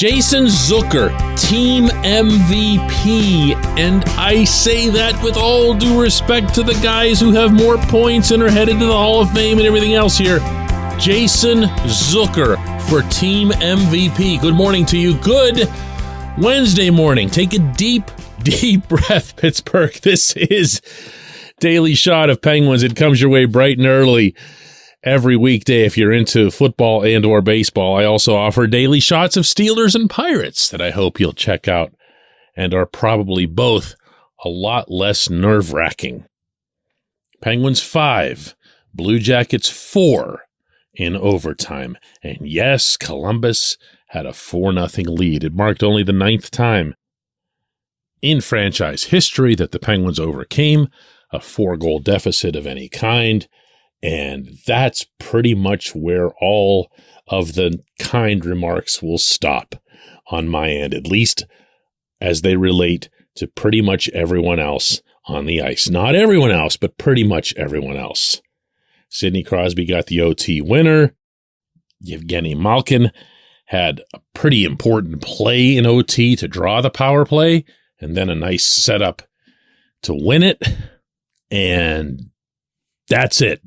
Jason Zucker, team MVP. And I say that with all due respect to the guys who have more points and are headed to the Hall of Fame and everything else here. Jason Zucker for team MVP. Good morning to you. Good Wednesday morning. Take a deep breath, Pittsburgh. This is Daily Shot of Penguins. It comes your way bright and early every weekday if you're into football and or baseball. I also offer daily shots of Steelers and Pirates that I hope you'll check out and are probably both a lot less nerve-wracking. Penguins 5, Blue Jackets 4 in overtime. And yes, Columbus had a 4-0 lead. It marked only the 9th time in franchise history that the Penguins overcame a 4-goal deficit of any kind. And that's pretty much where all of the kind remarks will stop on my end, at least as they relate to pretty much everyone else on the ice. Not everyone else, but pretty much everyone else. Sidney Crosby got the OT winner. Evgeny Malkin had a pretty important play in OT to draw the power play, and then a nice setup to win it. And that's it.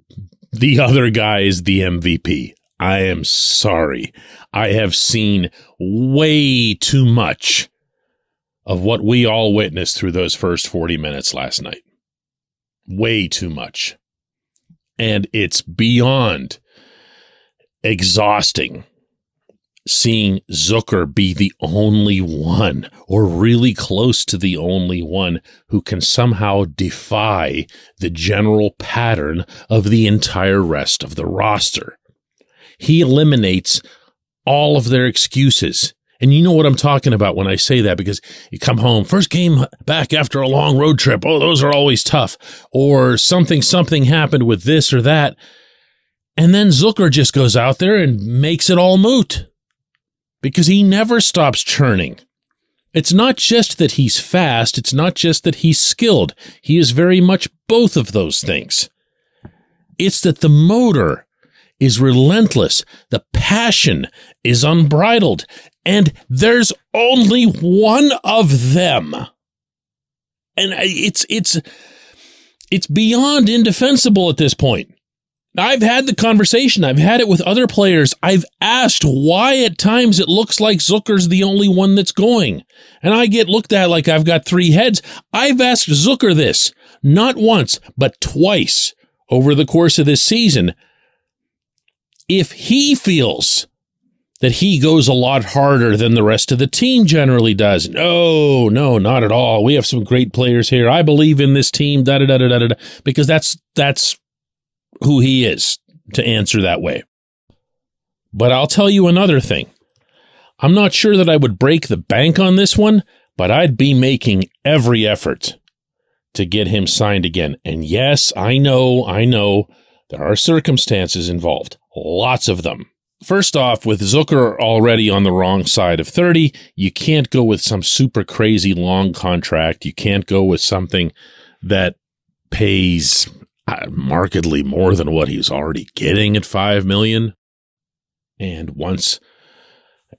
The other guy is the MVP. I am sorry. I have seen way too much of what we all witnessed through those first 40 minutes last night. Way too much. And it's beyond exhausting seeing Zucker be the only one, or really close to the only one, who can somehow defy the general pattern of the entire rest of the roster. He eliminates all of their excuses. And you know what I'm talking about when I say that, because you come home, first game back after a long road trip. Oh, those are always tough. Or something happened with this or that. And then Zucker just goes out there and makes it all moot, because he never stops churning. It's not just that he's fast. It's not just that he's skilled. He is very much both of those things. It's that the motor is relentless. The passion is unbridled. And there's only one of them. And it's beyond indefensible at this point. I've had the conversation. I've had it with other players. I've asked why at times it looks like Zucker's the only one that's going. And I get looked at like I've got 3 heads. I've asked Zucker this, not once, but twice over the course of this season, if he feels that he goes a lot harder than the rest of the team generally does. No, not at all. We have some great players here. I believe in this team, da-da-da-da-da-da, because that's who he is to answer that way. But I'll tell you another thing. I'm not sure that I would break the bank on this one, but I'd be making every effort to get him signed again. And yes, I know there are circumstances involved. Lots of them. First off, with Zucker already on the wrong side of 30, you can't go with some super crazy long contract. You can't go with something that pays markedly more than what he's already getting at $5 million. And once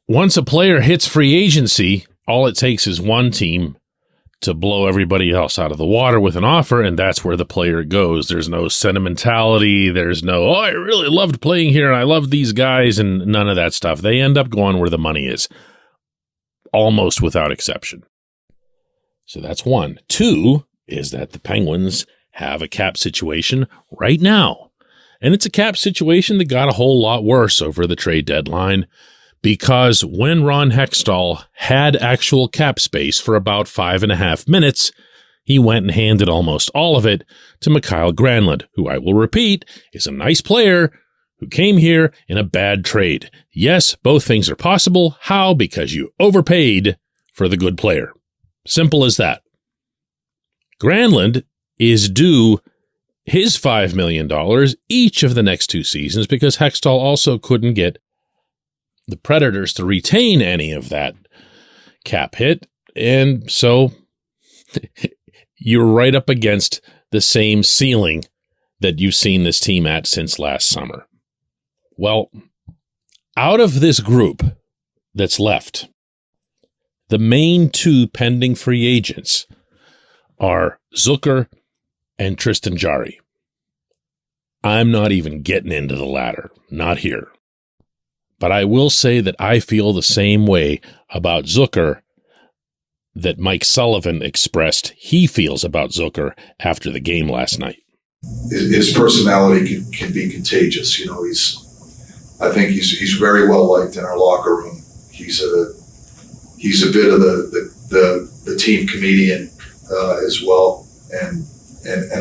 a player hits free agency, all it takes is one team to blow everybody else out of the water with an offer, and that's where the player goes. There's no sentimentality. There's no, I really loved playing here and I love these guys, and none of that stuff. They end up going where the money is, almost without exception. So that's one. 2 is that the Penguins have a cap situation right now. And it's a cap situation that got a whole lot worse over the trade deadline, because when Ron Hextall had actual cap space for about 5.5 minutes, he went and handed almost all of it to Mikael Granlund, who I will repeat is a nice player who came here in a bad trade. Yes, both things are possible. How? Because you overpaid for the good player. Simple as that. Granlund is due his $5 million each of the next 2 seasons, because Hextall also couldn't get the Predators to retain any of that cap hit. And so you're right up against the same ceiling that you've seen this team at since last summer. Well, out of this group that's left, The main two pending free agents are Zucker and Tristan Jarry. I'm not even getting into the latter, not here. But I will say that I feel the same way about Zucker that Mike Sullivan expressed he feels about Zucker after the game last night. His personality can be contagious. You know, I think he's very well liked in our locker room. He's a bit of the team comedian as well, and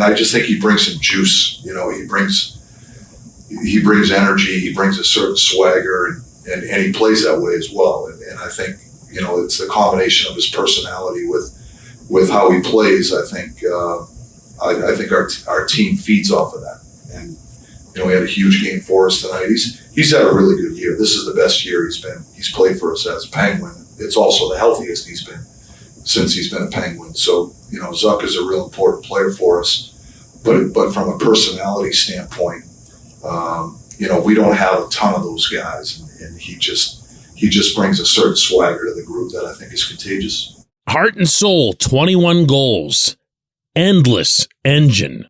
I just think he brings some juice. You know, he brings energy. He brings a certain swagger, and he plays that way as well. And I think, you know, it's the combination of his personality with how he plays. I think our team feeds off of that. And, you know, he had a huge game for us tonight. He's had a really good year. This is the best year he's played for us as a Penguin. It's also the healthiest he's been since he's been a Penguin. So, you know, Zuck is a real important player for us. But from a personality standpoint, you know, we don't have a ton of those guys, and he just brings a certain swagger to the group that I think is contagious. Heart and soul, 21 goals, endless engine.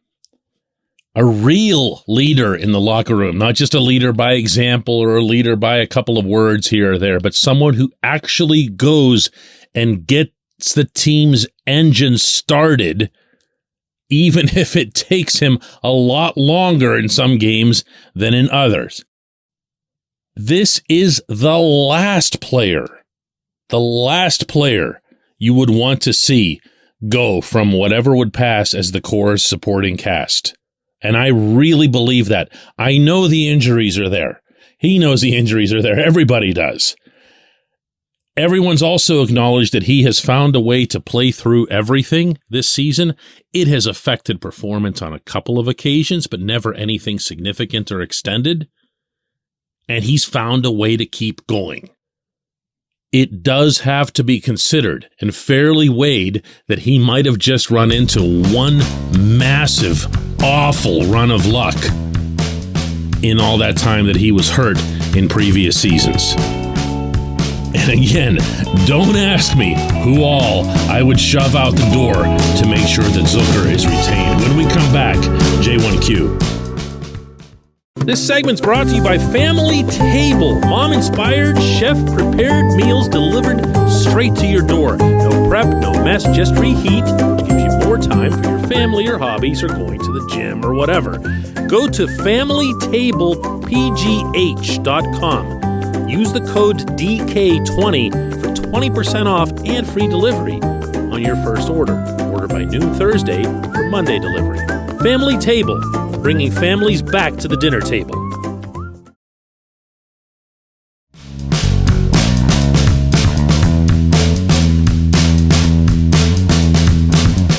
A real leader in the locker room, not just a leader by example or a leader by a couple of words here or there, but someone who actually goes and gets the team's engine started, even if it takes him a lot longer in some games than in others. This is the last player you would want to see go from whatever would pass as the core's supporting cast. And I really believe that. I know the injuries are there. He knows the injuries are there. Everybody does. Everyone's also acknowledged that he has found a way to play through everything this season. It has affected performance on a couple of occasions, but never anything significant or extended. And he's found a way to keep going. It does have to be considered and fairly weighed that he might have just run into one massive, awful run of luck in all that time that he was hurt in previous seasons. And again, don't ask me who all I would shove out the door to make sure that Zucker is retained. When we come back, J1Q. This segment's brought to you by Family Table. Mom-inspired, chef-prepared meals delivered straight to your door. No prep, no mess, just reheat. Gives you more time for your family or hobbies or going to the gym or whatever. Go to FamilyTablePGH.com. Use the code DK20 for 20% off and free delivery on your first order. Order by noon Thursday for Monday delivery. Family Table, bringing families back to the dinner table.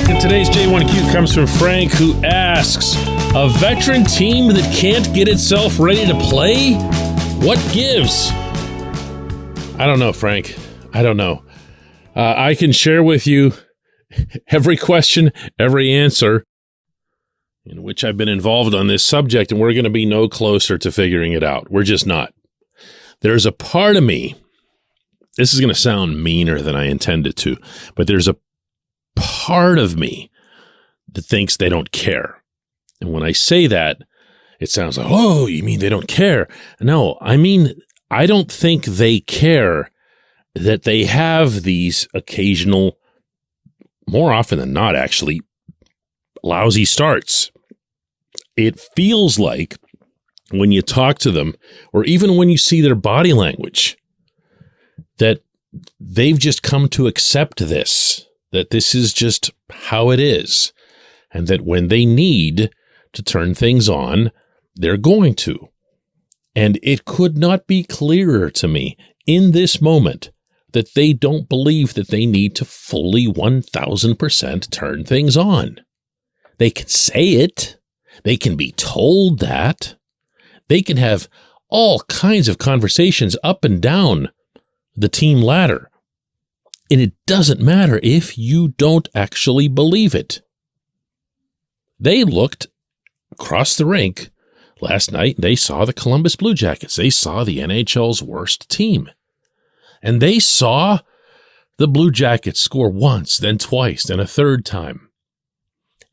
And today's J1Q comes from Frank, who asks, a veteran team that can't get itself ready to play? What gives? I don't know, Frank. I don't know. I can share with you every question, every answer in which I've been involved on this subject, and we're going to be no closer to figuring it out. We're just not. There's a part of me, this is going to sound meaner than I intended to, but there's a part of me that thinks they don't care. And when I say that, it sounds like, oh, you mean they don't care? No, I mean, I don't think they care that they have these occasional, more often than not actually, lousy starts. It feels like when you talk to them, or even when you see their body language, that they've just come to accept this, that this is just how it is, and that when they need to turn things on, they're going to. And it could not be clearer to me in this moment that they don't believe that they need to fully 1,000% turn things on. They can say it. They can be told that. They can have all kinds of conversations up and down the team ladder. And it doesn't matter if you don't actually believe it. They looked across the rink last night. They saw the Columbus Blue Jackets. They saw the NHL's worst team. And they saw The Blue Jackets score once, then twice, then a third time.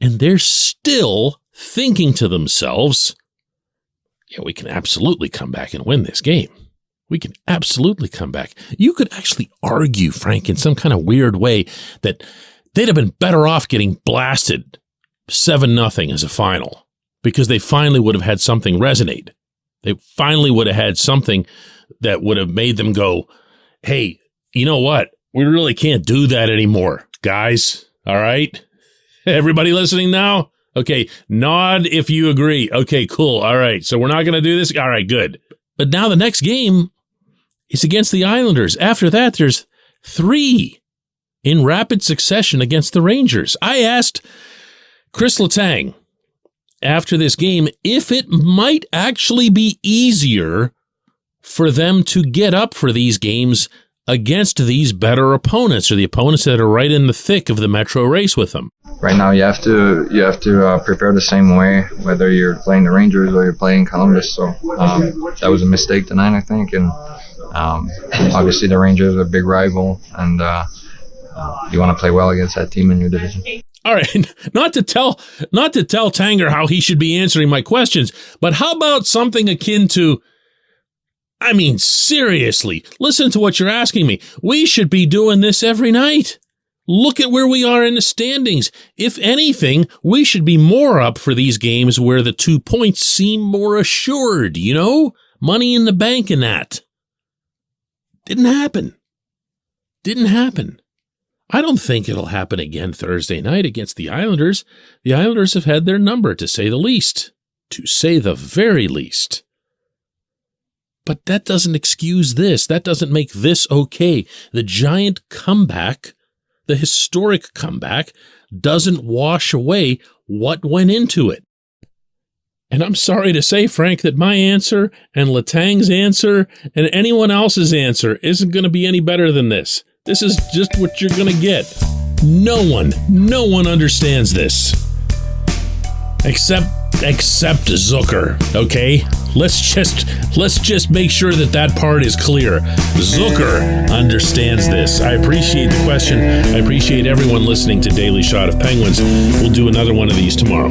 And they're still thinking to themselves, yeah, we can absolutely come back and win this game. We can absolutely come back. You could actually argue, Frank, in some kind of weird way that they'd have been better off getting blasted 7-0 as a final because they finally would have had something resonate. They finally would have had something that would have made them go, hey, you know what? We really can't do that anymore, guys. All right? Everybody listening now? Okay, nod if you agree. Okay, cool. All right, so we're not going to do this? All right, good. But now the next game is against the Islanders. After that, there's 3 in rapid succession against the Rangers. I asked Chris Letang after this game if it might actually be easier for them to get up for these games against these better opponents, or the opponents that are right in the thick of the Metro race with them. Right now, you have to prepare the same way, whether you're playing the Rangers or you're playing Columbus. So that was a mistake tonight, I think. And obviously, the Rangers are a big rival, and you want to play well against that team in your division. All right, not to tell Tanger how he should be answering my questions, but how about something akin to, I mean, seriously, listen to what you're asking me. We should be doing this every night. Look at where we are in the standings. If anything, we should be more up for these games where the 2 points seem more assured, you know? Money in the bank and that. Didn't happen. I don't think it'll happen again Thursday night against the Islanders. The Islanders have had their number, to say the least. To say the very least. But that doesn't excuse this. That doesn't make this okay. The giant comeback, the historic comeback, doesn't wash away what went into it. And I'm sorry to say, Frank, that my answer and Letang's answer and anyone else's answer isn't going to be any better than this. This is just what you're going to get. No one understands this. Except Zucker, okay? Let's just make sure that part is clear. Zucker understands this. I appreciate the question. I appreciate everyone listening to Daily Shot of Penguins. We'll do another one of these tomorrow.